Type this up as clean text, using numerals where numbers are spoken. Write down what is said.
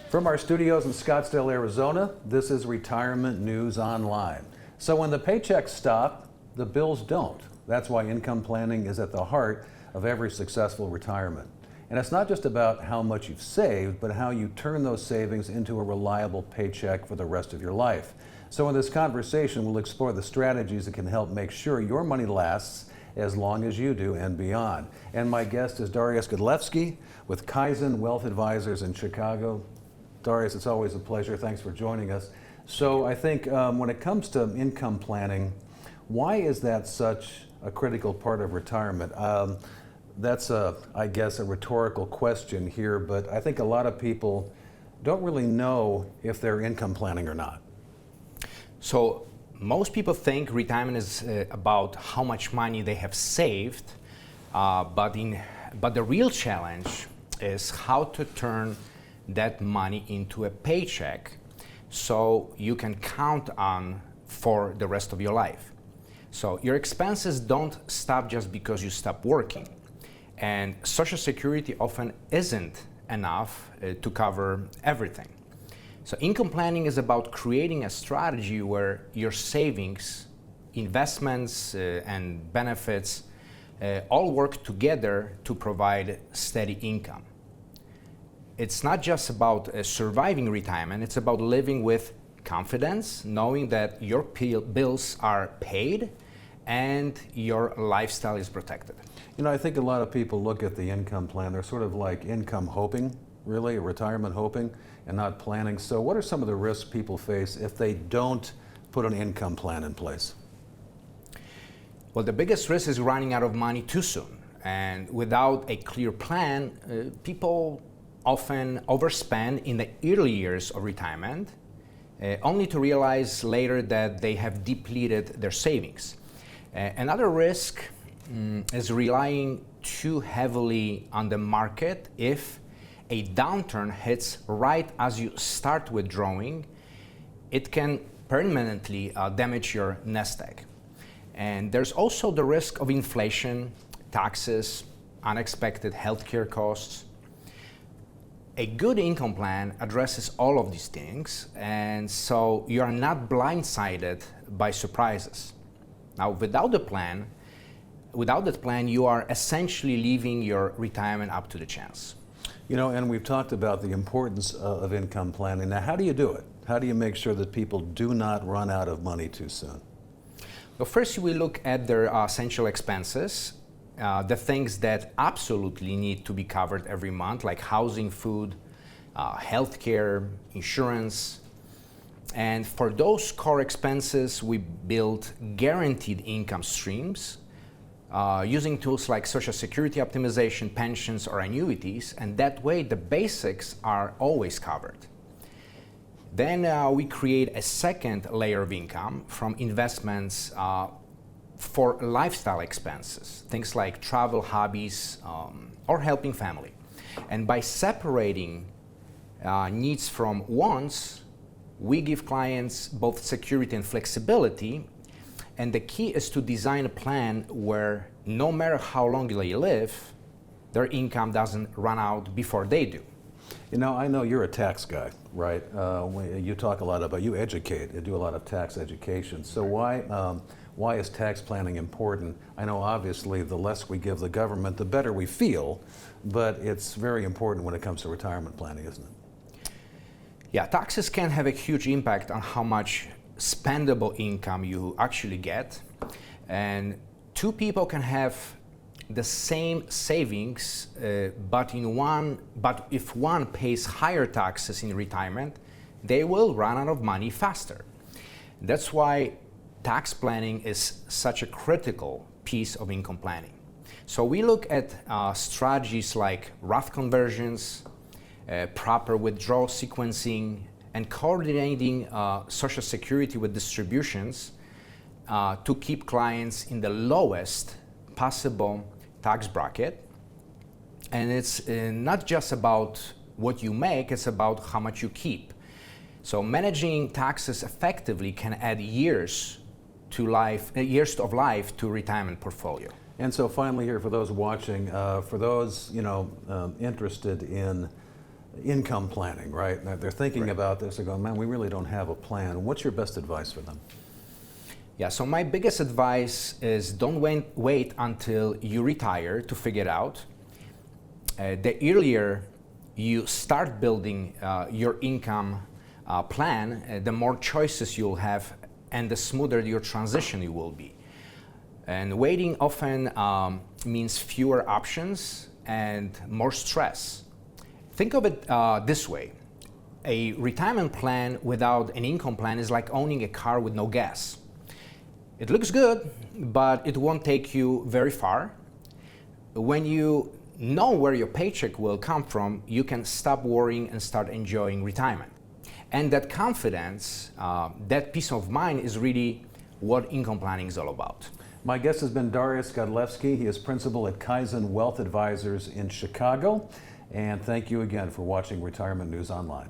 From our studios in Scottsdale, Arizona, this is Retirement News Online. So when the paychecks stop, the bills don't. That's why income planning is at the heart of every successful retirement. And it's not just about how much you've saved, but how you turn those savings into a reliable paycheck for the rest of your life. So in this conversation, we'll explore the strategies that can help make sure your money lasts as long as you do and beyond. And my guest is Dariusz Godlewski with Kaizen Wealth Advisors in Chicago. Dariusz, it's always a pleasure. Thanks for joining us. So I think when it comes to income planning, why is that such a critical part of retirement? That's, I guess, a rhetorical question here, but I think a lot of people don't really know if they're income planning or not. So most people think retirement is about how much money they have saved, but the real challenge is how to turn that money into a paycheck so you can count on for the rest of your life. So your expenses don't stop just because you stop working. And Social Security often isn't enough to cover everything. So income planning is about creating a strategy where your savings, investments, and benefits all work together to provide steady income. It's not just about surviving retirement, it's about living with confidence, knowing that your bills are paid and your lifestyle is protected. You know, I think a lot of people look at the income plan, they're sort of like income hoping, really, retirement hoping, and not planning. So what are some of the risks people face if they don't put an income plan in place? Well, the biggest risk is running out of money too soon. And without a clear plan, people often overspend in the early years of retirement, only to realize later that they have depleted their savings. Another risk is relying too heavily on the market. If a downturn hits right as you start withdrawing, it can permanently damage your nest egg. And there's also the risk of inflation, taxes, unexpected healthcare costs. A good income plan addresses all of these things, and so you are not blindsided by surprises. Now, without that plan, you are essentially leaving your retirement up to the chance. You know, and we've talked about the importance of income planning. Now, how do you do it? How do you make sure that people do not run out of money too soon? Well, first we look at their essential expenses, the things that absolutely need to be covered every month, like housing, food, healthcare, insurance. And for those core expenses, we build guaranteed income streams using tools like Social Security optimization, pensions, or annuities, and that way the basics are always covered. Then we create a second layer of income from investments for lifestyle expenses, things like travel, hobbies, or helping family. And by separating needs from wants, we give clients both security and flexibility. And the key is to design a plan where no matter how long they live, their income doesn't run out before they do. You know, I know you're a tax guy, right? You talk a lot about, you educate, you do a lot of tax education. So why is tax planning important? I know obviously the less we give the government, the better we feel, but it's very important when it comes to retirement planning, isn't it? Yeah, taxes can have a huge impact on how much spendable income you actually get. And two people can have the same savings, but if one pays higher taxes in retirement, they will run out of money faster. That's why tax planning is such a critical piece of income planning. So we look at strategies like Roth conversions, proper withdrawal sequencing, and coordinating Social Security with distributions to keep clients in the lowest possible tax bracket. And it's not just about what you make, it's about how much you keep. So managing taxes effectively can add years of life to retirement portfolio. And so finally here, for those watching, for those interested in income planning, right? They're thinking Right. about this, they're going, man, we really don't have a plan. What's your best advice for them? Yeah, so my biggest advice is don't wait until you retire to figure it out. The earlier you start building your income plan, the more choices you'll have and the smoother your transition you will be. And waiting often means fewer options and more stress. Think of it this way. A retirement plan without an income plan is like owning a car with no gas. It looks good, but it won't take you very far. When you know where your paycheck will come from, you can stop worrying and start enjoying retirement. And that confidence, that peace of mind is really what income planning is all about. My guest has been Dariusz Godlewski. He is principal at Kaizen Wealth Advisors in Chicago. And thank you again for watching Retirement News Online.